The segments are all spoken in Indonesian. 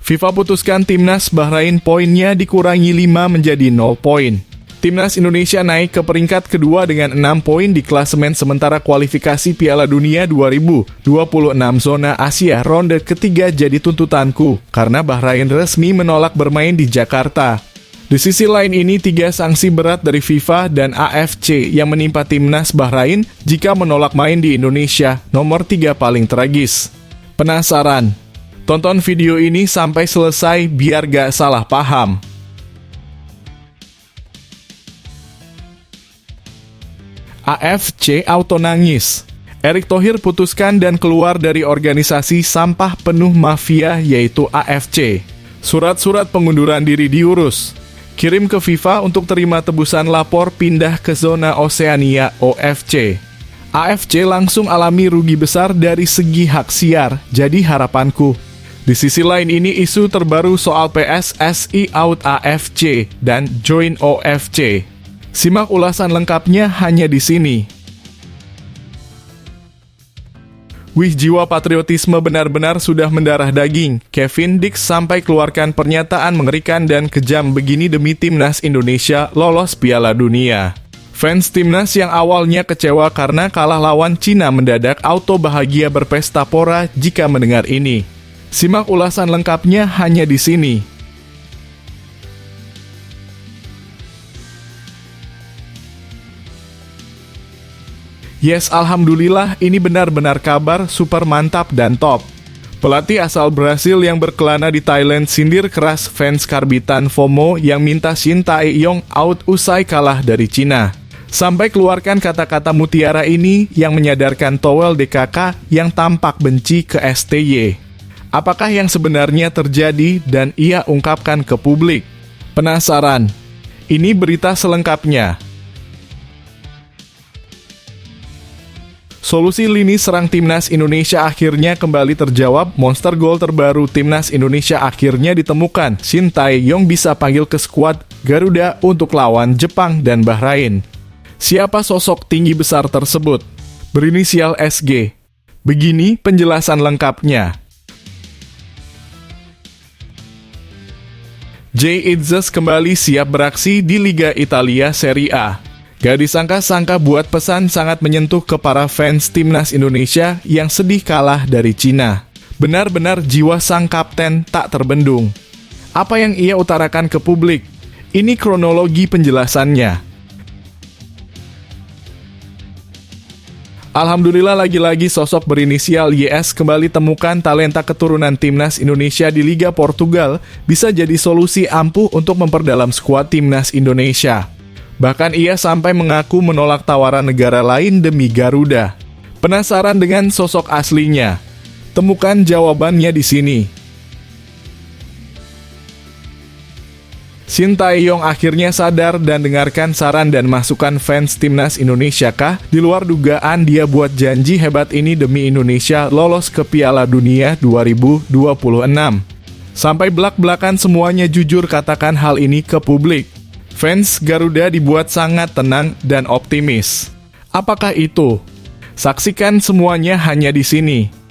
FIFA putuskan Timnas Bahrain poinnya dikurangi 5 menjadi 0 poin. Timnas Indonesia naik ke peringkat kedua dengan 6 poin di klasemen sementara kualifikasi Piala Dunia 2026 zona Asia ronde ketiga jadi tuntutanku, karena Bahrain resmi menolak bermain di Jakarta. Di sisi lain ini, 3 sanksi berat dari FIFA dan AFC yang menimpa Timnas Bahrain jika menolak main di Indonesia, nomor 3 paling tragis. Penasaran? Tonton video ini sampai selesai biar gak salah paham. AFC auto nangis. Erick Thohir putuskan dan keluar dari organisasi sampah penuh mafia yaitu AFC. Surat-surat pengunduran diri diurus. Kirim ke FIFA untuk terima tebusan lapor pindah ke zona Oseania OFC. AFC langsung alami rugi besar dari segi hak siar, jadi harapanku. Di sisi lain ini isu terbaru soal PSSI out AFC dan join OFC. Simak ulasan lengkapnya hanya di sini. Wih, jiwa patriotisme benar-benar sudah mendarah daging. Kevin Dix sampai keluarkan pernyataan mengerikan dan kejam begini demi Timnas Indonesia lolos Piala Dunia. Fans Timnas yang awalnya kecewa karena kalah lawan Cina mendadak auto bahagia berpesta pora jika mendengar ini. Simak ulasan lengkapnya hanya di sini. Yes, alhamdulillah, ini benar-benar kabar super mantap dan top. Pelatih asal Brasil yang berkelana di Thailand sindir keras fans karbitan FOMO yang minta Shin Tae-yong out usai kalah dari Cina. Sampai keluarkan kata-kata mutiara ini yang menyadarkan Towel DKK yang tampak benci ke STY. Apakah yang sebenarnya terjadi dan ia ungkapkan ke publik? Penasaran? Ini berita selengkapnya. Solusi lini serang Timnas Indonesia akhirnya kembali terjawab. Monster gol terbaru Timnas Indonesia akhirnya ditemukan. Shin Tae-yong bisa panggil ke skuad Garuda untuk lawan Jepang dan Bahrain. Siapa sosok tinggi besar tersebut? Berinisial SG. Begini penjelasan lengkapnya. Jay Itzes kembali siap beraksi di Liga Italia Serie A. Gak disangka-sangka buat pesan sangat menyentuh ke para fans Timnas Indonesia yang sedih kalah dari Cina. Benar-benar jiwa sang kapten tak terbendung. Apa yang ia utarakan ke publik? Ini kronologi penjelasannya. Alhamdulillah lagi-lagi sosok berinisial YS kembali temukan talenta keturunan Timnas Indonesia di Liga Portugal bisa jadi solusi ampuh untuk memperdalam skuad Timnas Indonesia. Bahkan ia sampai mengaku menolak tawaran negara lain demi Garuda. Penasaran dengan sosok aslinya? Temukan jawabannya di sini. Shin Tae-yong akhirnya sadar dan dengarkan saran dan masukan fans Timnas Indonesia kah? Di luar dugaan dia buat janji hebat ini demi Indonesia lolos ke Piala Dunia 2026. Sampai belak-belakan semuanya jujur katakan hal ini ke publik. Fans Garuda dibuat sangat tenang dan optimis. Apakah itu? Saksikan semuanya hanya di sini.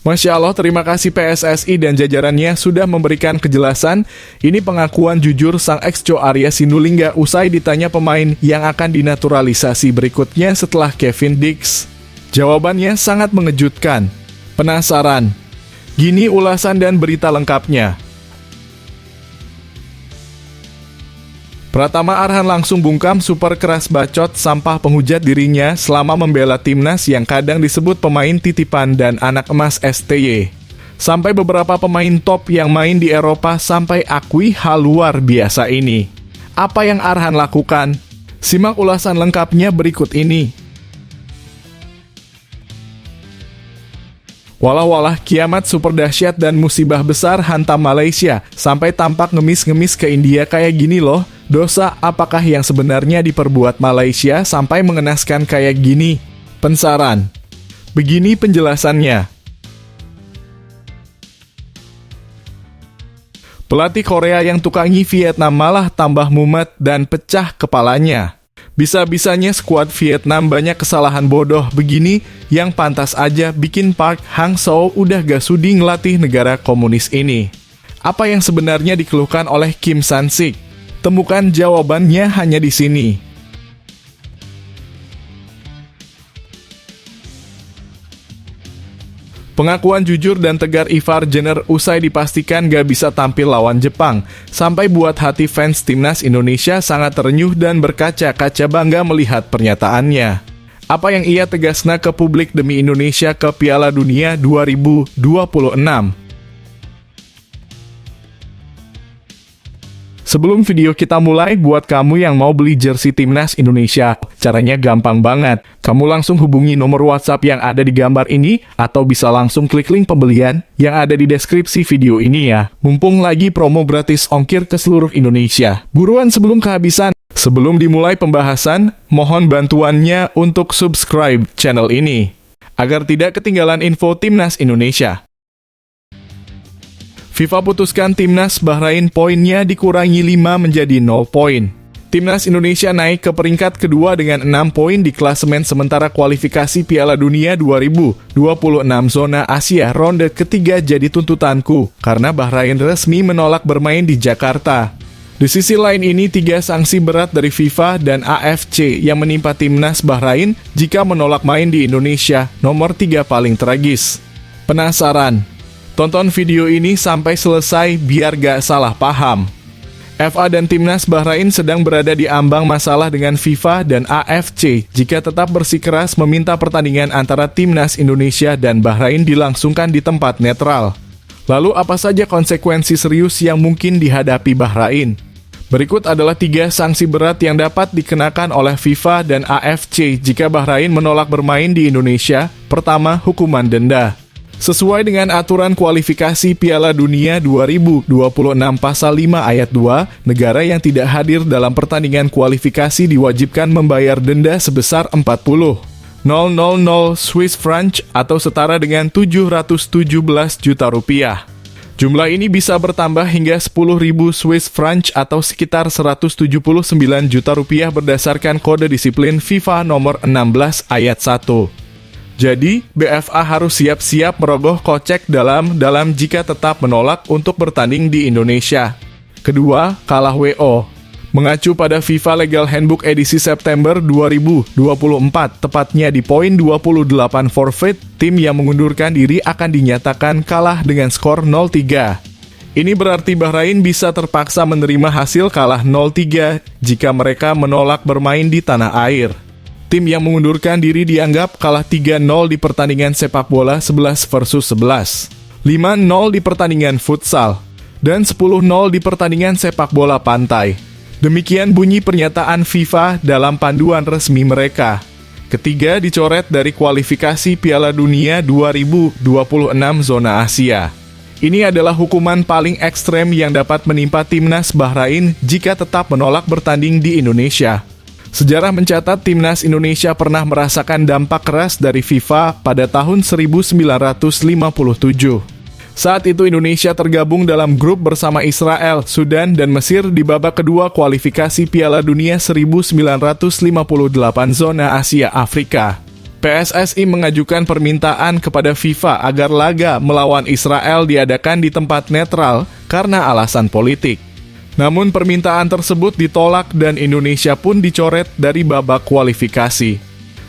Masya Allah, terima kasih PSSI dan jajarannya sudah memberikan kejelasan. Ini pengakuan jujur sang ex-Jo Arya Sinulinga usai ditanya pemain yang akan dinaturalisasi berikutnya setelah Kevin Dix. Jawabannya sangat mengejutkan. Penasaran? Gini ulasan dan berita lengkapnya. Pratama Arhan langsung bungkam super keras bacot sampah penghujat dirinya selama membela Timnas yang kadang disebut pemain titipan dan anak emas STY. Sampai beberapa pemain top yang main di Eropa sampai akui hal luar biasa ini. Apa yang Arhan lakukan? Simak ulasan lengkapnya berikut ini. Walah-walah, kiamat super dahsyat dan musibah besar hantam Malaysia. Sampai tampak ngemis-ngemis ke India kayak gini loh. Dosa apakah yang sebenarnya diperbuat Malaysia sampai mengenaskan kayak gini? Penasaran? Begini penjelasannya. Pelatih Korea yang tukangi Vietnam malah tambah mumet dan pecah kepalanya. Bisa-bisanya skuad Vietnam banyak kesalahan bodoh begini yang pantas aja bikin Park Hang-seo udah gak sudi ngelatih negara komunis ini. Apa yang sebenarnya dikeluhkan oleh Kim San-sik? Temukan jawabannya hanya di sini. Pengakuan jujur dan tegar Ivar Jenner usai dipastikan gak bisa tampil lawan Jepang, sampai buat hati fans timnas Indonesia sangat terenyuh dan berkaca-kaca bangga melihat pernyataannya. Apa yang ia tegasna ke publik demi Indonesia ke Piala Dunia 2026? Sebelum video kita mulai, buat kamu yang mau beli jersey Timnas Indonesia, caranya gampang banget. Kamu langsung hubungi nomor WhatsApp yang ada di gambar ini, atau bisa langsung klik link pembelian yang ada di deskripsi video ini ya. Mumpung lagi promo gratis ongkir ke seluruh Indonesia. Buruan sebelum kehabisan. Sebelum dimulai pembahasan, mohon bantuannya untuk subscribe channel ini, agar tidak ketinggalan info Timnas Indonesia. FIFA putuskan Timnas Bahrain poinnya dikurangi 5 menjadi 0 poin. Timnas Indonesia naik ke peringkat kedua dengan 6 poin di klasemen sementara kualifikasi Piala Dunia 2026 zona Asia ronde ketiga jadi tuntutanku, karena Bahrain resmi menolak bermain di Jakarta. Di sisi lain ini 3 sanksi berat dari FIFA dan AFC yang menimpa Timnas Bahrain jika menolak main di Indonesia, nomor 3 paling tragis. Penasaran? Tonton video ini sampai selesai biar gak salah paham. FA dan Timnas Bahrain sedang berada di ambang masalah dengan FIFA dan AFC jika tetap bersikeras meminta pertandingan antara Timnas Indonesia dan Bahrain dilangsungkan di tempat netral. Lalu apa saja konsekuensi serius yang mungkin dihadapi Bahrain? Berikut adalah 3 sanksi berat yang dapat dikenakan oleh FIFA dan AFC jika Bahrain menolak bermain di Indonesia. Pertama, hukuman denda. Sesuai dengan aturan kualifikasi Piala Dunia 2026 pasal 5 ayat 2, negara yang tidak hadir dalam pertandingan kualifikasi diwajibkan membayar denda sebesar 40.000 Swiss franc atau setara dengan 717 juta rupiah. Jumlah ini bisa bertambah hingga 10.000 Swiss franc atau sekitar 179 juta rupiah berdasarkan kode disiplin FIFA nomor 16 ayat 1. Jadi, BFA harus siap-siap merogoh kocek dalam jika tetap menolak untuk bertanding di Indonesia. Kedua, kalah WO. Mengacu pada FIFA Legal Handbook edisi September 2024, tepatnya di poin 28 forfeit, tim yang mengundurkan diri akan dinyatakan kalah dengan skor 0-3. Ini berarti Bahrain bisa terpaksa menerima hasil kalah 0-3 jika mereka menolak bermain di tanah air. Tim yang mengundurkan diri dianggap kalah 3-0 di pertandingan sepak bola 11 versus 11, 5-0 di pertandingan futsal, dan 10-0 di pertandingan sepak bola pantai. Demikian bunyi pernyataan FIFA dalam panduan resmi mereka. Ketiga, dicoret dari kualifikasi Piala Dunia 2026 zona Asia. Ini adalah hukuman paling ekstrem yang dapat menimpa Timnas Bahrain jika tetap menolak bertanding di Indonesia. Sejarah mencatat Timnas Indonesia pernah merasakan dampak keras dari FIFA pada tahun 1957. Saat itu Indonesia tergabung dalam grup bersama Israel, Sudan, dan Mesir di babak kedua kualifikasi Piala Dunia 1958 zona Asia Afrika. PSSI mengajukan permintaan kepada FIFA agar laga melawan Israel diadakan di tempat netral karena alasan politik. Namun permintaan tersebut ditolak dan Indonesia pun dicoret dari babak kualifikasi.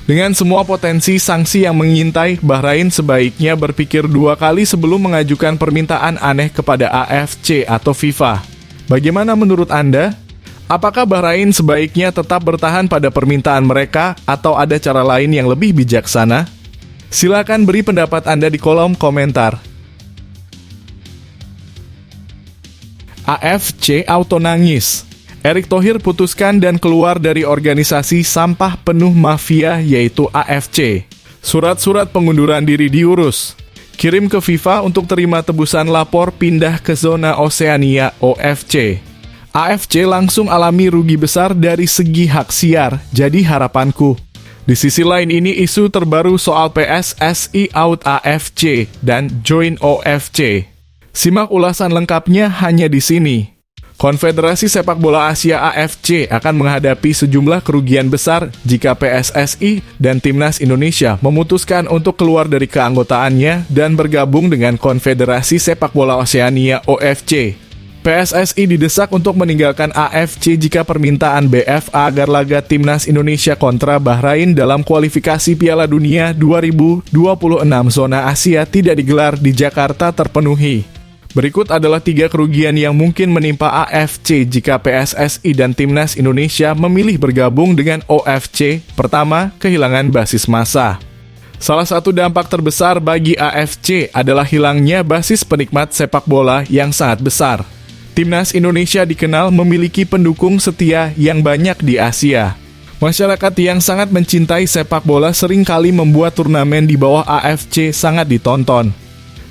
Dengan semua potensi sanksi yang mengintai, Bahrain sebaiknya berpikir 2 kali sebelum mengajukan permintaan aneh kepada AFC atau FIFA. Bagaimana menurut Anda? Apakah Bahrain sebaiknya tetap bertahan pada permintaan mereka atau ada cara lain yang lebih bijaksana? Silakan beri pendapat Anda di kolom komentar. AFC auto nangis. Erick Thohir putuskan dan keluar dari organisasi sampah penuh mafia yaitu AFC. Surat-surat pengunduran diri diurus. Kirim ke FIFA untuk terima tebusan lapor pindah ke zona Oseania OFC. AFC langsung alami rugi besar dari segi hak siar, jadi harapanku. Di sisi lain ini isu terbaru soal PSSI out AFC dan join OFC. Simak ulasan lengkapnya hanya di sini. Konfederasi Sepak Bola Asia AFC akan menghadapi sejumlah kerugian besar jika PSSI dan Timnas Indonesia memutuskan untuk keluar dari keanggotaannya dan bergabung dengan Konfederasi Sepak Bola Oseania OFC. PSSI didesak untuk meninggalkan AFC jika permintaan BFA agar laga Timnas Indonesia kontra Bahrain dalam kualifikasi Piala Dunia 2026 zona Asia tidak digelar di Jakarta terpenuhi. Berikut adalah 3 kerugian yang mungkin menimpa AFC jika PSSI dan Timnas Indonesia memilih bergabung dengan OFC. Pertama, kehilangan basis massa. Salah satu dampak terbesar bagi AFC adalah hilangnya basis penikmat sepak bola yang sangat besar. Timnas Indonesia dikenal memiliki pendukung setia yang banyak di Asia. Masyarakat yang sangat mencintai sepak bola seringkali membuat turnamen di bawah AFC sangat ditonton.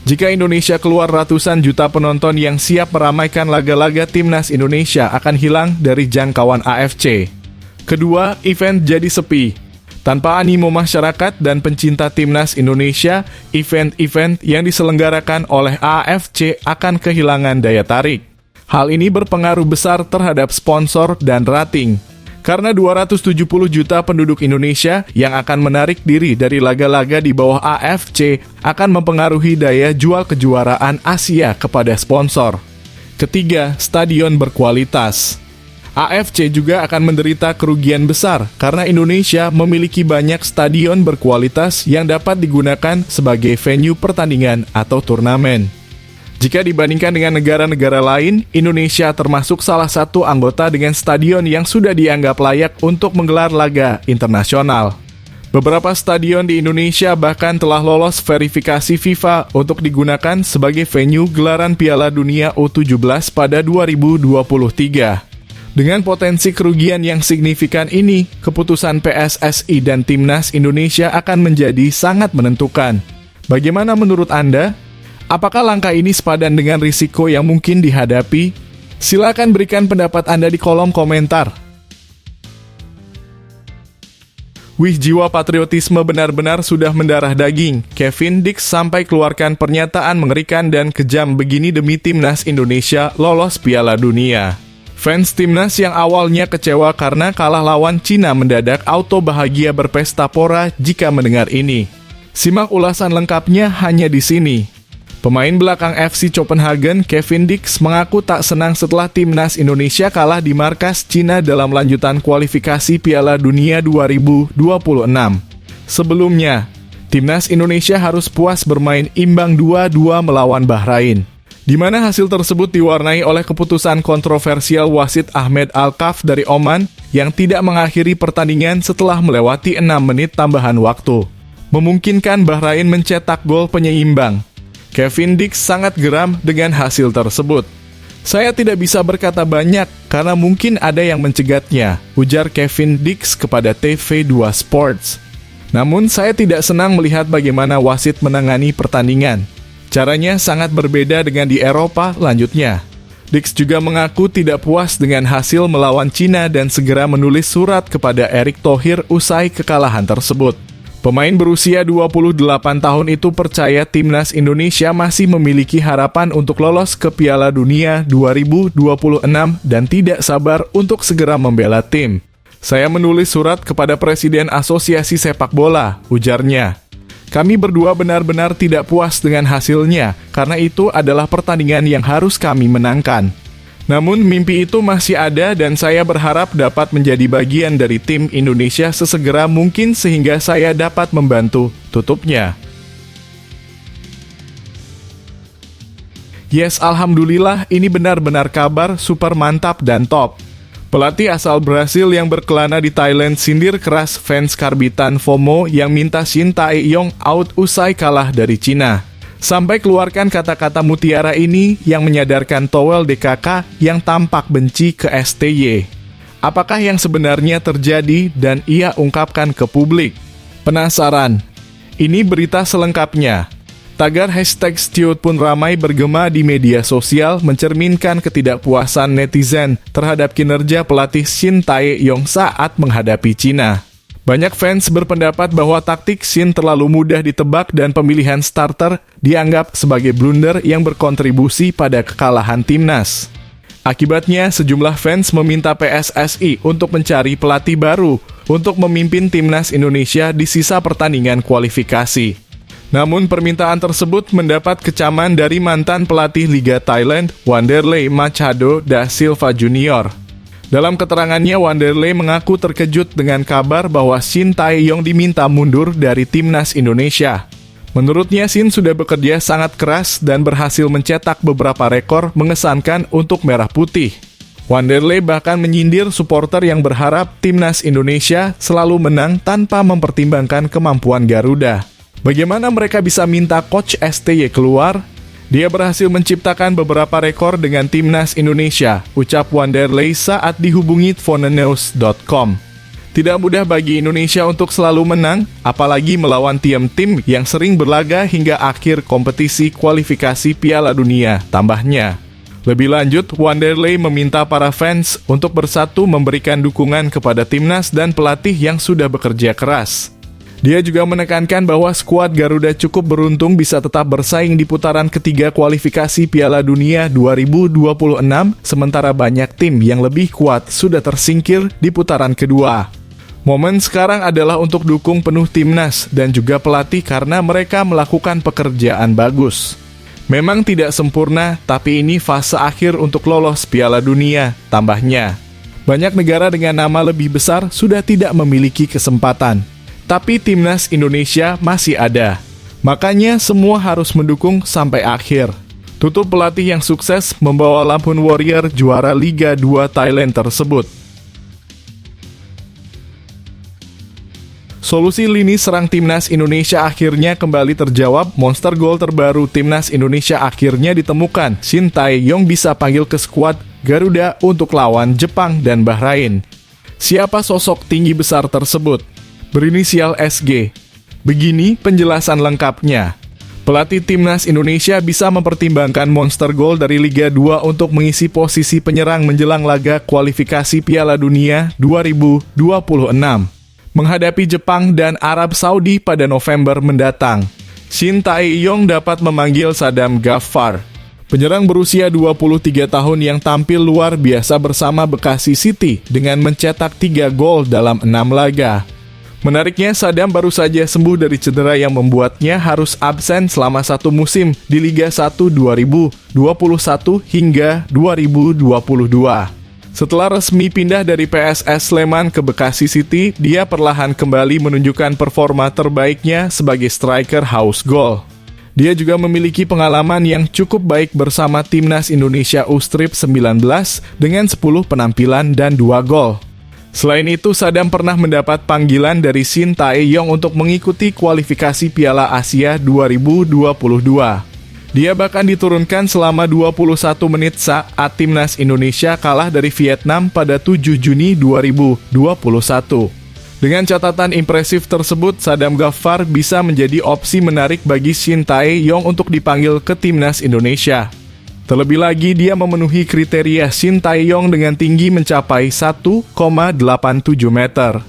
Jika Indonesia keluar, ratusan juta penonton yang siap meramaikan laga-laga Timnas Indonesia akan hilang dari jangkauan AFC. Kedua, event jadi sepi. Tanpa animo masyarakat dan pencinta Timnas Indonesia, event-event yang diselenggarakan oleh AFC akan kehilangan daya tarik. Hal ini berpengaruh besar terhadap sponsor dan rating. Karena 270 juta penduduk Indonesia yang akan menarik diri dari laga-laga di bawah AFC akan mempengaruhi daya jual kejuaraan Asia kepada sponsor. Ketiga, stadion berkualitas. AFC juga akan menderita kerugian besar karena Indonesia memiliki banyak stadion berkualitas yang dapat digunakan sebagai venue pertandingan atau turnamen. Jika dibandingkan dengan negara-negara lain, Indonesia termasuk salah satu anggota dengan stadion yang sudah dianggap layak untuk menggelar laga internasional. Beberapa stadion di Indonesia bahkan telah lolos verifikasi FIFA untuk digunakan sebagai venue gelaran Piala Dunia U17 pada 2023. Dengan potensi kerugian yang signifikan ini, keputusan PSSI dan Timnas Indonesia akan menjadi sangat menentukan. Bagaimana menurut Anda? Apakah langkah ini sepadan dengan risiko yang mungkin dihadapi? Silakan berikan pendapat Anda di kolom komentar. Wih, jiwa patriotisme benar-benar sudah mendarah daging. Kevin Dix sampai keluarkan pernyataan mengerikan dan kejam begini demi Timnas Indonesia lolos Piala Dunia. Fans Timnas yang awalnya kecewa karena kalah lawan Cina mendadak auto bahagia berpesta pora jika mendengar ini. Simak ulasan lengkapnya hanya di sini. Pemain belakang FC Copenhagen, Kevin Dix, mengaku tak senang setelah Timnas Indonesia kalah di markas Cina dalam lanjutan kualifikasi Piala Dunia 2026. Sebelumnya, Timnas Indonesia harus puas bermain imbang 2-2 melawan Bahrain, di mana hasil tersebut diwarnai oleh keputusan kontroversial wasit Ahmed Al-Kaf dari Oman yang tidak mengakhiri pertandingan setelah melewati 6 menit tambahan waktu, memungkinkan Bahrain mencetak gol penyeimbang. Kevin Dix sangat geram dengan hasil tersebut. Saya tidak bisa berkata banyak karena mungkin ada yang mencegatnya, ujar Kevin Dix kepada TV2 Sports. Namun saya tidak senang melihat bagaimana wasit menangani pertandingan. Caranya sangat berbeda dengan di Eropa, lanjutnya. Dix juga mengaku tidak puas dengan hasil melawan Cina dan segera menulis surat kepada Erick Thohir usai kekalahan tersebut. Pemain berusia 28 tahun itu percaya Timnas Indonesia masih memiliki harapan untuk lolos ke Piala Dunia 2026 dan tidak sabar untuk segera membela tim. Saya menulis surat kepada Presiden Asosiasi Sepak Bola, ujarnya. Kami berdua benar-benar tidak puas dengan hasilnya, karena itu adalah pertandingan yang harus kami menangkan. Namun mimpi itu masih ada dan saya berharap dapat menjadi bagian dari tim Indonesia sesegera mungkin sehingga saya dapat membantu, tutupnya. Yes, alhamdulillah ini benar-benar kabar super mantap dan top. Pelatih asal Brasil yang berkelana di Thailand sindir keras fans karbitan FOMO yang minta Shin Tae-yong out usai kalah dari Cina. Sampai keluarkan kata-kata mutiara ini yang menyadarkan Towel DKK yang tampak benci ke STY. Apakah yang sebenarnya terjadi dan ia ungkapkan ke publik? Penasaran? Ini berita selengkapnya. Tagar #Stiot pun ramai bergema di media sosial mencerminkan ketidakpuasan netizen terhadap kinerja pelatih Shin Tae-yong saat menghadapi Cina. Banyak fans berpendapat bahwa taktik Shin terlalu mudah ditebak dan pemilihan starter dianggap sebagai blunder yang berkontribusi pada kekalahan timnas. Akibatnya, sejumlah fans meminta PSSI untuk mencari pelatih baru untuk memimpin timnas Indonesia di sisa pertandingan kualifikasi. Namun permintaan tersebut mendapat kecaman dari mantan pelatih Liga Thailand, Wanderlei Machado da Silva Junior. Dalam keterangannya, Wanderlei mengaku terkejut dengan kabar bahwa Shin Tae-yong diminta mundur dari timnas Indonesia. Menurutnya, Shin sudah bekerja sangat keras dan berhasil mencetak beberapa rekor mengesankan untuk Merah Putih. Wanderlei bahkan menyindir supporter yang berharap timnas Indonesia selalu menang tanpa mempertimbangkan kemampuan Garuda. Bagaimana mereka bisa minta Coach STY keluar? Dia berhasil menciptakan beberapa rekor dengan timnas Indonesia, ucap Wanderlei saat dihubungi Fonenews.com. Tidak mudah bagi Indonesia untuk selalu menang, apalagi melawan tim-tim yang sering berlaga hingga akhir kompetisi kualifikasi Piala Dunia, tambahnya. Lebih lanjut, Wanderlei meminta para fans untuk bersatu memberikan dukungan kepada timnas dan pelatih yang sudah bekerja keras. Dia juga menekankan bahwa skuad Garuda cukup beruntung bisa tetap bersaing di putaran ketiga kualifikasi Piala Dunia 2026, sementara banyak tim yang lebih kuat sudah tersingkir di putaran kedua. Momen sekarang adalah untuk dukung penuh timnas dan juga pelatih karena mereka melakukan pekerjaan bagus. Memang tidak sempurna, tapi ini fase akhir untuk lolos Piala Dunia, tambahnya. Banyak negara dengan nama lebih besar sudah tidak memiliki kesempatan. Tapi timnas Indonesia masih ada. Makanya semua harus mendukung sampai akhir. Tutup pelatih yang sukses membawa Lampun Warrior juara Liga 2 Thailand tersebut. Solusi lini serang timnas Indonesia akhirnya kembali terjawab. Monster gol terbaru timnas Indonesia akhirnya ditemukan. Shin Tae-yong bisa panggil ke skuad Garuda untuk lawan Jepang dan Bahrain. Siapa sosok tinggi besar tersebut? Berinisial SG. Begini penjelasan lengkapnya. Pelatih timnas Indonesia bisa mempertimbangkan monster gol dari Liga 2 untuk mengisi posisi penyerang menjelang laga kualifikasi Piala Dunia 2026. Menghadapi Jepang dan Arab Saudi pada November mendatang. Shin Tae-yong dapat memanggil Sadam Ghaffar, penyerang berusia 23 tahun yang tampil luar biasa bersama Bekasi City dengan mencetak 3 gol dalam 6 laga. Menariknya, Sadam baru saja sembuh dari cedera yang membuatnya harus absen selama 1 musim di Liga 1 2021 hingga 2022. Setelah resmi pindah dari PSS Sleman ke Bekasi City, dia perlahan kembali menunjukkan performa terbaiknya sebagai striker haus gol. Dia juga memiliki pengalaman yang cukup baik bersama timnas Indonesia U-Strip 19 dengan 10 penampilan dan 2 gol. Selain itu, Sadam pernah mendapat panggilan dari Shin Tae-yong untuk mengikuti kualifikasi Piala Asia 2022. Dia bahkan diturunkan selama 21 menit saat timnas Indonesia kalah dari Vietnam pada 7 Juni 2021. Dengan catatan impresif tersebut, Sadam Ghaffar bisa menjadi opsi menarik bagi Shin Tae-yong untuk dipanggil ke timnas Indonesia. Terlebih lagi, dia memenuhi kriteria Shin Tae-yong dengan tinggi mencapai 1,87 meter.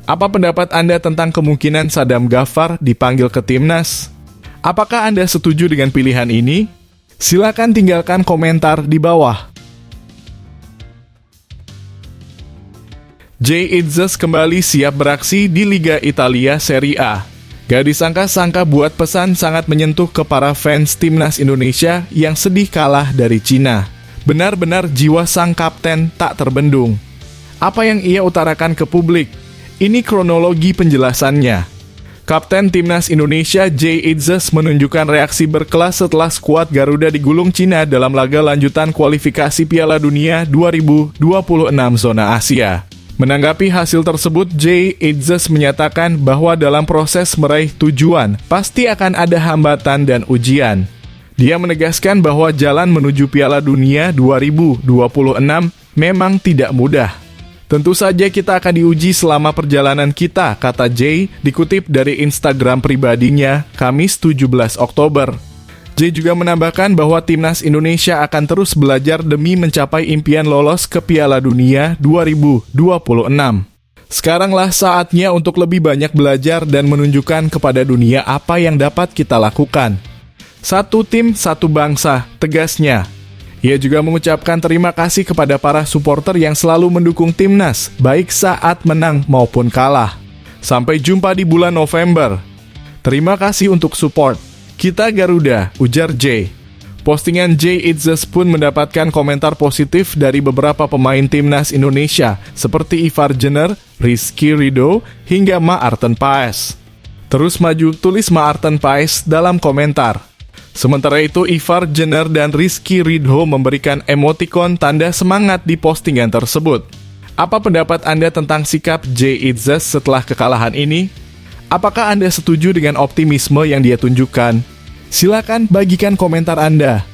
Apa pendapat Anda tentang kemungkinan Sadam Ghaffar dipanggil ke timnas? Apakah Anda setuju dengan pilihan ini? Silakan tinggalkan komentar di bawah. Jay Itzes kembali siap beraksi di Liga Italia Serie A. Gak disangka-sangka buat pesan sangat menyentuh ke para fans timnas Indonesia yang sedih kalah dari Cina. Benar-benar jiwa sang kapten tak terbendung. Apa yang ia utarakan ke publik? Ini kronologi penjelasannya. Kapten timnas Indonesia Jay Itzes menunjukkan reaksi berkelas setelah skuad Garuda digulung Cina dalam laga lanjutan kualifikasi Piala Dunia 2026 zona Asia. Menanggapi hasil tersebut, Jay Itzes menyatakan bahwa dalam proses meraih tujuan, pasti akan ada hambatan dan ujian. Dia menegaskan bahwa jalan menuju Piala Dunia 2026 memang tidak mudah. Tentu saja kita akan diuji selama perjalanan kita, kata Jay, dikutip dari Instagram pribadinya, Kamis 17 Oktober. Jay juga menambahkan bahwa timnas Indonesia akan terus belajar demi mencapai impian lolos ke Piala Dunia 2026. Sekaranglah saatnya untuk lebih banyak belajar dan menunjukkan kepada dunia apa yang dapat kita lakukan. Satu tim, satu bangsa, tegasnya. Ia juga mengucapkan terima kasih kepada para supporter yang selalu mendukung timnas, baik saat menang maupun kalah. Sampai jumpa di bulan November. Terima kasih untuk support. Kita Garuda, ujar Jay. Postingan Jay Itzes pun mendapatkan komentar positif dari beberapa pemain timnas Indonesia seperti Ivar Jenner, Rizky Ridho, hingga Maarten Paes. Terus maju, tulis Maarten Paes dalam komentar. Sementara itu, Ivar Jenner dan Rizky Ridho memberikan emotikon tanda semangat di postingan tersebut. Apa pendapat Anda tentang sikap Jay Itzes setelah kekalahan ini? Apakah Anda setuju dengan optimisme yang dia tunjukkan? Silakan bagikan komentar Anda.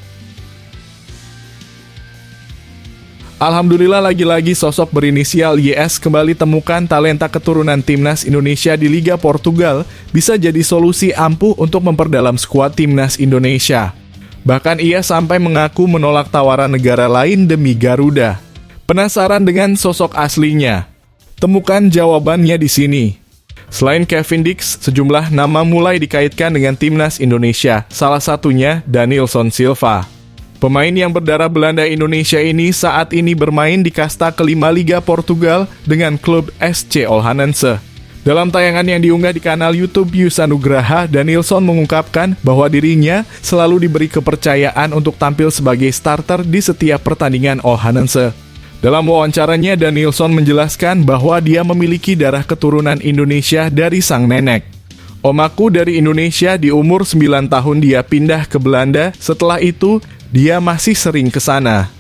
Alhamdulillah, lagi-lagi sosok berinisial YS kembali temukan talenta keturunan timnas Indonesia di Liga Portugal bisa jadi solusi ampuh untuk memperdalam skuad timnas Indonesia. Bahkan ia sampai mengaku menolak tawaran negara lain demi Garuda. Penasaran dengan sosok aslinya? Temukan jawabannya di sini. Selain Kevin Dix, sejumlah nama mulai dikaitkan dengan timnas Indonesia, salah satunya Danielson Silva. Pemain yang berdarah Belanda Indonesia ini saat ini bermain di kasta kelima Liga Portugal dengan klub SC Olhanense. Dalam tayangan yang diunggah di kanal YouTube Yus Anugraha, Danielson mengungkapkan bahwa dirinya selalu diberi kepercayaan untuk tampil sebagai starter di setiap pertandingan Olhanense. Dalam wawancaranya, Danielson menjelaskan bahwa dia memiliki darah keturunan Indonesia dari sang nenek. Omaku dari Indonesia, di umur 9 tahun dia pindah ke Belanda, setelah itu dia masih sering ke sana.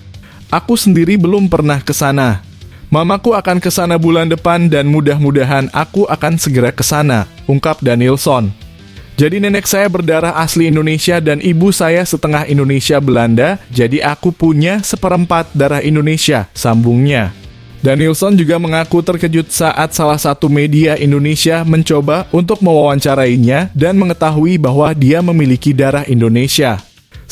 Aku sendiri belum pernah ke sana. Mamaku akan ke sana bulan depan dan mudah-mudahan aku akan segera ke sana, ungkap Danielson. Jadi nenek saya berdarah asli Indonesia dan ibu saya setengah Indonesia Belanda, jadi aku punya seperempat darah Indonesia, sambungnya. Danielson juga mengaku terkejut saat salah satu media Indonesia mencoba untuk mewawancarainya dan mengetahui bahwa dia memiliki darah Indonesia.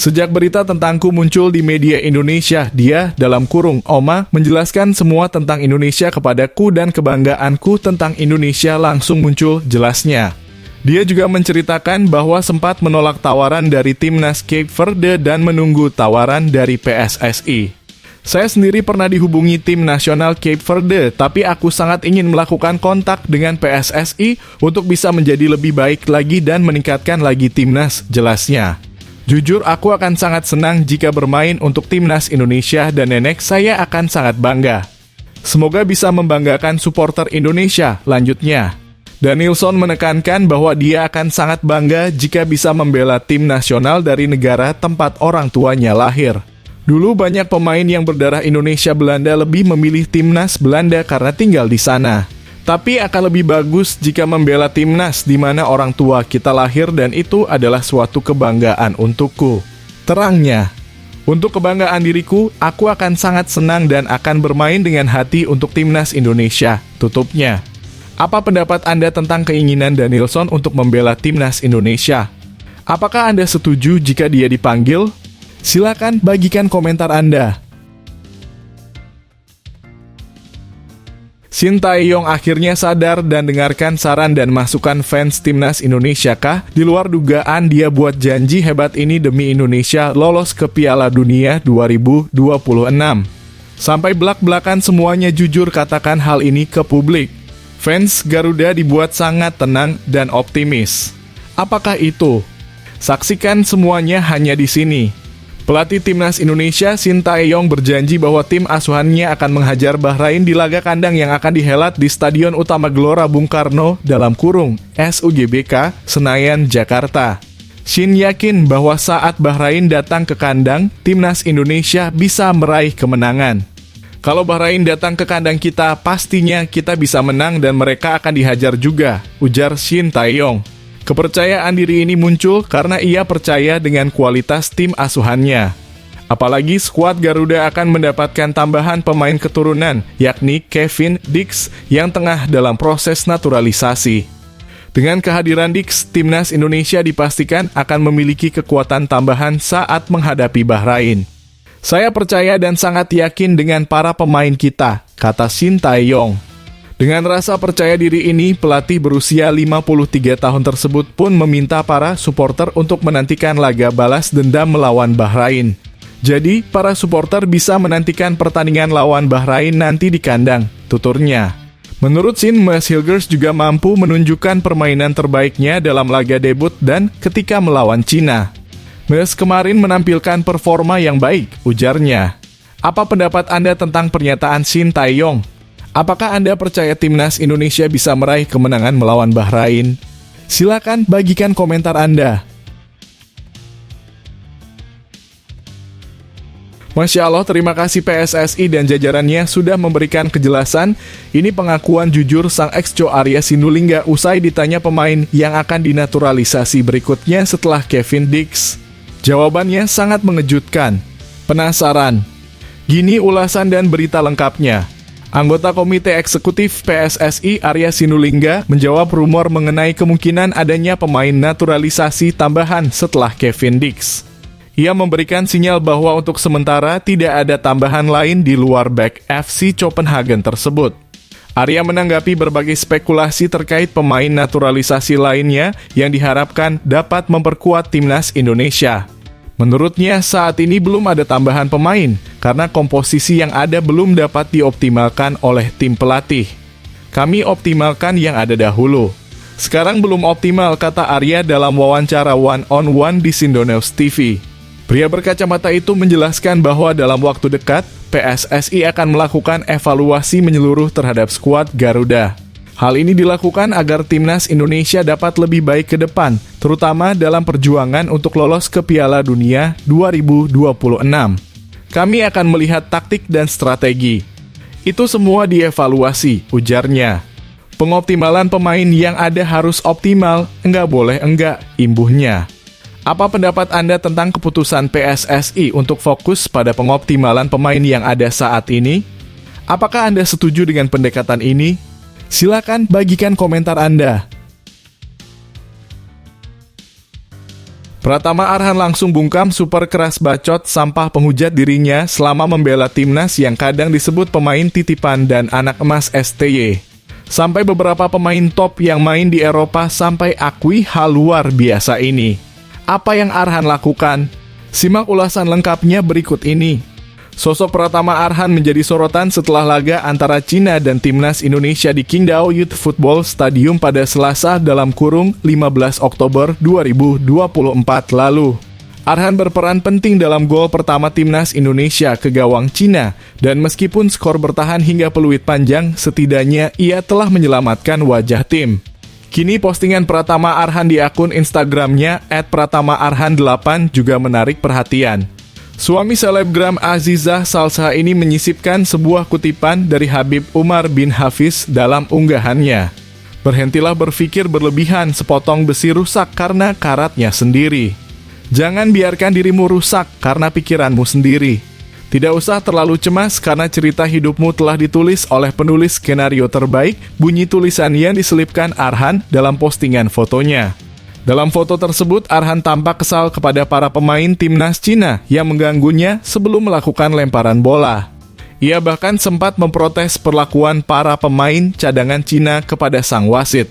Sejak berita tentangku muncul di media Indonesia, dia, dalam kurung Oma, menjelaskan semua tentang Indonesia kepadaku dan kebanggaanku tentang Indonesia langsung muncul, jelasnya. Dia juga menceritakan bahwa sempat menolak tawaran dari timnas Cape Verde dan menunggu tawaran dari PSSI. Saya sendiri pernah dihubungi tim nasional Cape Verde, tapi aku sangat ingin melakukan kontak dengan PSSI untuk bisa menjadi lebih baik lagi dan meningkatkan lagi timnas, jelasnya. Jujur, aku akan sangat senang jika bermain untuk timnas Indonesia dan nenek saya akan sangat bangga. Semoga bisa membanggakan supporter Indonesia, lanjutnya. Danielson menekankan bahwa dia akan sangat bangga jika bisa membela tim nasional dari negara tempat orang tuanya lahir. Dulu banyak pemain yang berdarah Indonesia Belanda lebih memilih timnas Belanda karena tinggal di sana. Tapi akan lebih bagus jika membela timnas di mana orang tua kita lahir dan itu adalah suatu kebanggaan untukku. Terangnya, untuk kebanggaan diriku, aku akan sangat senang dan akan bermain dengan hati untuk timnas Indonesia, tutupnya. Apa pendapat Anda tentang keinginan Danielson untuk membela timnas Indonesia? Apakah Anda setuju jika dia dipanggil? Silakan bagikan komentar Anda. Shin Tae-yong akhirnya sadar dan dengarkan saran dan masukan fans timnas Indonesia kah? Di luar dugaan dia buat janji hebat ini demi Indonesia lolos ke Piala Dunia 2026. Sampai belak-belakan semuanya jujur katakan hal ini ke publik. Fans Garuda dibuat sangat tenang dan optimis. Apakah itu? Saksikan semuanya hanya di sini. Pelatih timnas Indonesia Shin Tae-yong berjanji bahwa tim asuhannya akan menghajar Bahrain di laga kandang yang akan dihelat di Stadion Utama Gelora Bung Karno dalam kurung SUGBK Senayan, Jakarta. Shin yakin bahwa saat Bahrain datang ke kandang, timnas Indonesia bisa meraih kemenangan. Kalau Bahrain datang ke kandang kita, pastinya kita bisa menang dan mereka akan dihajar juga, ujar Shin Tae-yong. Kepercayaan diri ini muncul karena ia percaya dengan kualitas tim asuhannya. Apalagi skuad Garuda akan mendapatkan tambahan pemain keturunan, yakni Kevin Dix yang tengah dalam proses naturalisasi. Dengan kehadiran Dix, timnas Indonesia dipastikan akan memiliki kekuatan tambahan saat menghadapi Bahrain. Saya percaya dan sangat yakin dengan para pemain kita, kata Shin Tae-yong. Dengan rasa percaya diri ini, pelatih berusia 53 tahun tersebut pun meminta para supporter untuk menantikan laga balas dendam melawan Bahrain. Jadi, para supporter bisa menantikan pertandingan lawan Bahrain nanti di kandang, tuturnya. Menurut Shin, Maes Hilgers juga mampu menunjukkan permainan terbaiknya dalam laga debut dan ketika melawan Cina. Maes kemarin menampilkan performa yang baik, ujarnya. Apa pendapat Anda tentang pernyataan Shin Tae-yong? Apakah Anda percaya timnas Indonesia bisa meraih kemenangan melawan Bahrain? Silakan bagikan komentar Anda. Masya Allah, terima kasih PSSI dan jajarannya sudah memberikan kejelasan. Ini pengakuan jujur sang ex-co Arya Sinulinga usai ditanya pemain yang akan dinaturalisasi berikutnya setelah Kevin Dix. Jawabannya sangat mengejutkan. Penasaran? Gini ulasan dan berita lengkapnya. Anggota Komite Eksekutif PSSI Arya Sinulinga menjawab rumor mengenai kemungkinan adanya pemain naturalisasi tambahan setelah Kevin Dix. Ia memberikan sinyal bahwa untuk sementara tidak ada tambahan lain di luar bek FC Copenhagen tersebut. Arya menanggapi berbagai spekulasi terkait pemain naturalisasi lainnya yang diharapkan dapat memperkuat timnas Indonesia. Menurutnya saat ini belum ada tambahan pemain karena komposisi yang ada belum dapat dioptimalkan oleh tim pelatih. Kami optimalkan yang ada dahulu. Sekarang belum optimal, kata Arya dalam wawancara one-on-one di Sindonews TV. Pria berkacamata itu menjelaskan bahwa dalam waktu dekat, PSSI akan melakukan evaluasi menyeluruh terhadap skuad Garuda. Hal ini dilakukan agar timnas Indonesia dapat lebih baik ke depan, terutama dalam perjuangan untuk lolos ke Piala Dunia 2026. Kami akan melihat taktik dan strategi. Itu semua dievaluasi, ujarnya. Pengoptimalan pemain yang ada harus optimal, enggak boleh enggak, imbuhnya. Apa pendapat Anda tentang keputusan PSSI untuk fokus pada pengoptimalan pemain yang ada saat ini? Apakah Anda setuju dengan pendekatan ini? Silakan bagikan komentar Anda. Pratama Arhan langsung bungkam super keras bacot sampah penghujat dirinya selama membela timnas yang kadang disebut pemain titipan dan anak emas STY. Sampai beberapa pemain top yang main di Eropa sampai akui hal luar biasa ini. Apa yang Arhan lakukan? Simak ulasan lengkapnya berikut ini. Sosok Pratama Arhan menjadi sorotan setelah laga antara Cina dan timnas Indonesia di Qingdao Youth Football Stadium pada Selasa dalam kurung 15 Oktober 2024 lalu. Arhan berperan penting dalam gol pertama timnas Indonesia ke gawang Cina, dan meskipun skor bertahan hingga peluit panjang, setidaknya ia telah menyelamatkan wajah tim. Kini postingan Pratama Arhan di akun Instagramnya @pratamaarhan8 juga menarik perhatian. Suami selebgram Azizah Salsa ini menyisipkan sebuah kutipan dari Habib Umar bin Hafiz dalam unggahannya. Berhentilah berpikir berlebihan, sepotong besi rusak karena karatnya sendiri. Jangan biarkan dirimu rusak karena pikiranmu sendiri. Tidak usah terlalu cemas karena cerita hidupmu telah ditulis oleh penulis skenario terbaik, bunyi tulisan yang diselipkan Arhan dalam postingan fotonya. Dalam foto tersebut, Arhan tampak kesal kepada para pemain timnas Cina yang mengganggunya sebelum melakukan lemparan bola. Ia bahkan sempat memprotes perlakuan para pemain cadangan Cina kepada sang wasit.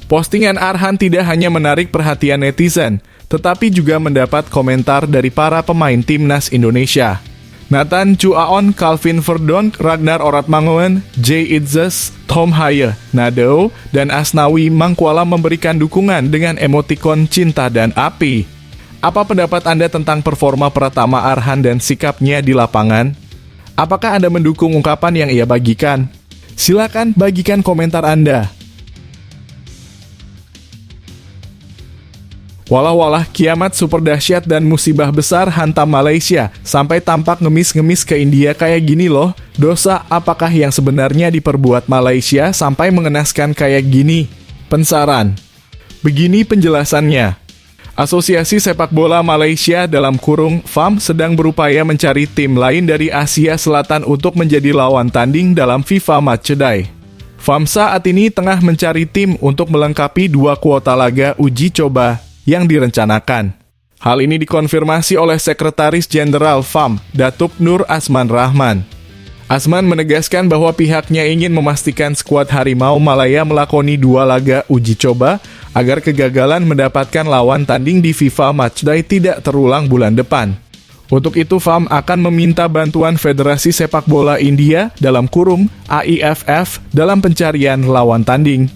Postingan Arhan tidak hanya menarik perhatian netizen, tetapi juga mendapat komentar dari para pemain timnas Indonesia. Nathan Chuaon, Calvin Verdonk, Ragnar Oratmangoen, Jay Itzes, Tom Haye, Nadeo, dan Asnawi Mangkuala memberikan dukungan dengan emotikon cinta dan api. Apa pendapat Anda tentang performa Pratama Arhan dan sikapnya di lapangan? Apakah Anda mendukung ungkapan yang ia bagikan? Silakan bagikan komentar Anda. Walah-walah, kiamat super dahsyat dan musibah besar hantam Malaysia, sampai tampak ngemis-ngemis ke India kayak gini loh. Dosa apakah yang sebenarnya diperbuat Malaysia sampai mengenaskan kayak gini? Pensaran. Begini penjelasannya. Asosiasi Sepak Bola Malaysia dalam kurung FAM sedang berupaya mencari tim lain dari Asia Selatan untuk menjadi lawan tanding dalam FIFA Matchday. FAM saat ini tengah mencari tim untuk melengkapi 2 kuota laga uji coba yang direncanakan. Hal ini dikonfirmasi oleh Sekretaris Jenderal FAM, Datuk Nur Asman Rahman. Asman menegaskan bahwa pihaknya ingin memastikan skuad Harimau Malaya melakoni 2 laga uji coba agar kegagalan mendapatkan lawan tanding di FIFA Matchday tidak terulang bulan depan. Untuk itu, FAM akan meminta bantuan Federasi Sepak Bola India (AIFF) dalam pencarian lawan tanding.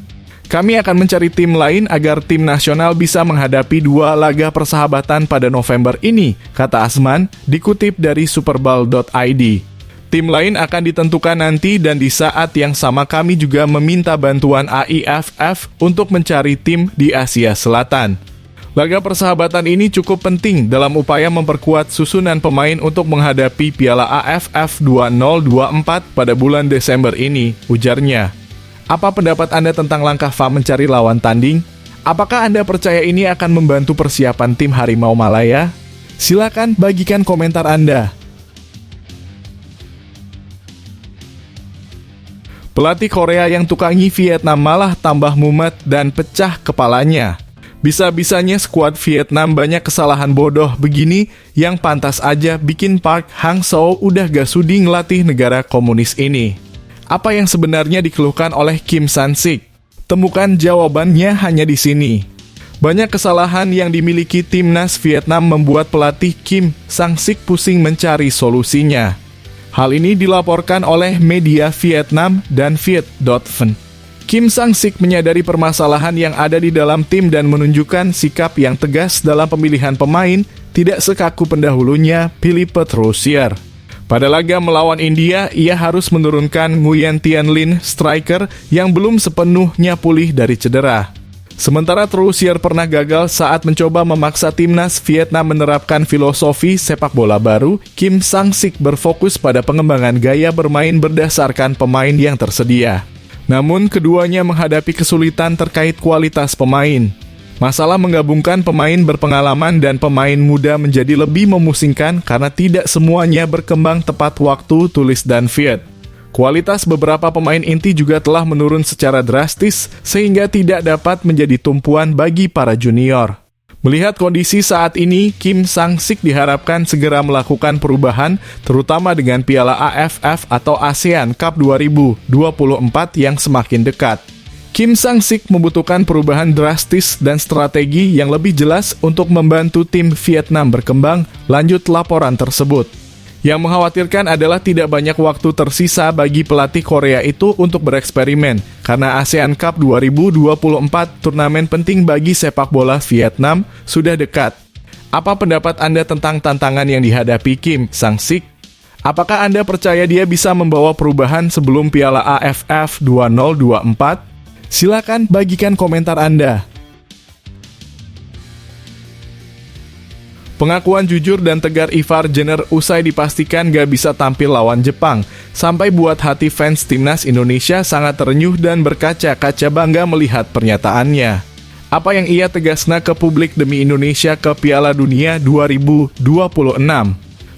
Kami akan mencari tim lain agar tim nasional bisa menghadapi 2 laga persahabatan pada November ini, kata Azman, dikutip dari superball.id. Tim lain akan ditentukan nanti dan di saat yang sama kami juga meminta bantuan AIFF untuk mencari tim di Asia Selatan. Laga persahabatan ini cukup penting dalam upaya memperkuat susunan pemain untuk menghadapi Piala AFF 2024 pada bulan Desember ini, ujarnya. Apa pendapat Anda tentang langkah FAM mencari lawan tanding? Apakah Anda percaya ini akan membantu persiapan tim Harimau Malaya? Silakan bagikan komentar Anda. Pelatih Korea yang tukangi Vietnam malah tambah mumet dan pecah kepalanya. Bisa-bisanya skuad Vietnam banyak kesalahan bodoh begini yang pantas aja bikin Park Hang-seo udah gak sudi ngelatih negara komunis ini. Apa yang sebenarnya dikeluhkan oleh Kim Sang-sik? Temukan jawabannya hanya di sini. Banyak kesalahan yang dimiliki timnas Vietnam membuat pelatih Kim Sang-sik pusing mencari solusinya. Hal ini dilaporkan oleh media Vietnam dan Viet.van. Kim Sang-sik menyadari permasalahan yang ada di dalam tim dan menunjukkan sikap yang tegas dalam pemilihan pemain, tidak sekaku pendahulunya Philippe Troussier. Pada laga melawan India, ia harus menurunkan Nguyen Thanh Linh, striker yang belum sepenuhnya pulih dari cedera. Sementara Troussier pernah gagal saat mencoba memaksa timnas Vietnam menerapkan filosofi sepak bola baru, Kim Sang-sik berfokus pada pengembangan gaya bermain berdasarkan pemain yang tersedia. Namun, keduanya menghadapi kesulitan terkait kualitas pemain. Masalah menggabungkan pemain berpengalaman dan pemain muda menjadi lebih memusingkan karena tidak semuanya berkembang tepat waktu, tulis dan Viet. Kualitas beberapa pemain inti juga telah menurun secara drastis sehingga tidak dapat menjadi tumpuan bagi para junior. Melihat kondisi saat ini, Kim Sang-sik diharapkan segera melakukan perubahan, terutama dengan Piala AFF atau ASEAN Cup 2024 yang semakin dekat. Kim Sang-sik membutuhkan perubahan drastis dan strategi yang lebih jelas untuk membantu tim Vietnam berkembang, lanjut laporan tersebut. Yang mengkhawatirkan adalah tidak banyak waktu tersisa bagi pelatih Korea itu untuk bereksperimen, karena ASEAN Cup 2024, turnamen penting bagi sepak bola Vietnam, sudah dekat. Apa pendapat Anda tentang tantangan yang dihadapi Kim Sang-sik? Apakah Anda percaya dia bisa membawa perubahan sebelum Piala AFF 2024? Silakan bagikan komentar Anda. Pengakuan jujur dan tegar Ivar Jenner usai dipastikan gak bisa tampil lawan Jepang, sampai buat hati fans timnas Indonesia sangat terenyuh dan berkaca-kaca bangga melihat pernyataannya. Apa yang ia tegaskan ke publik demi Indonesia ke Piala Dunia 2026?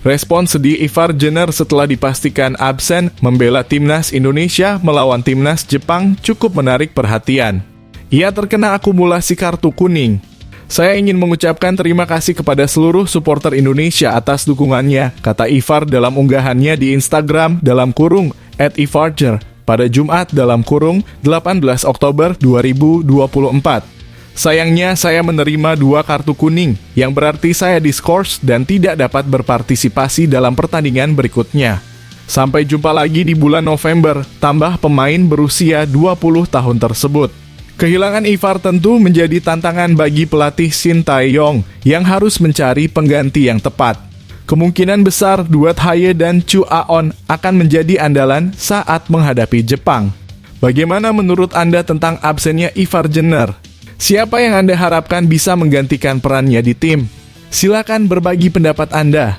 Respon sedih Ivar Jenner setelah dipastikan absen membela timnas Indonesia melawan timnas Jepang cukup menarik perhatian. Ia terkena akumulasi kartu kuning. Saya ingin mengucapkan terima kasih kepada seluruh supporter Indonesia atas dukungannya, kata Ivar dalam unggahannya di Instagram @ivarjer pada Jumat 18 Oktober 2024. Sayangnya saya menerima 2 kartu kuning, yang berarti saya diskors dan tidak dapat berpartisipasi dalam pertandingan berikutnya. Sampai jumpa lagi di bulan November, tambah pemain berusia 20 tahun tersebut. Kehilangan Ivar tentu menjadi tantangan bagi pelatih Shin Tae-yong yang harus mencari pengganti yang tepat. Kemungkinan besar duet Haye dan Chu Aon akan menjadi andalan saat menghadapi Jepang. Bagaimana menurut Anda tentang absennya Ivar Jenner? Siapa yang Anda harapkan bisa menggantikan perannya di tim? Silakan berbagi pendapat Anda.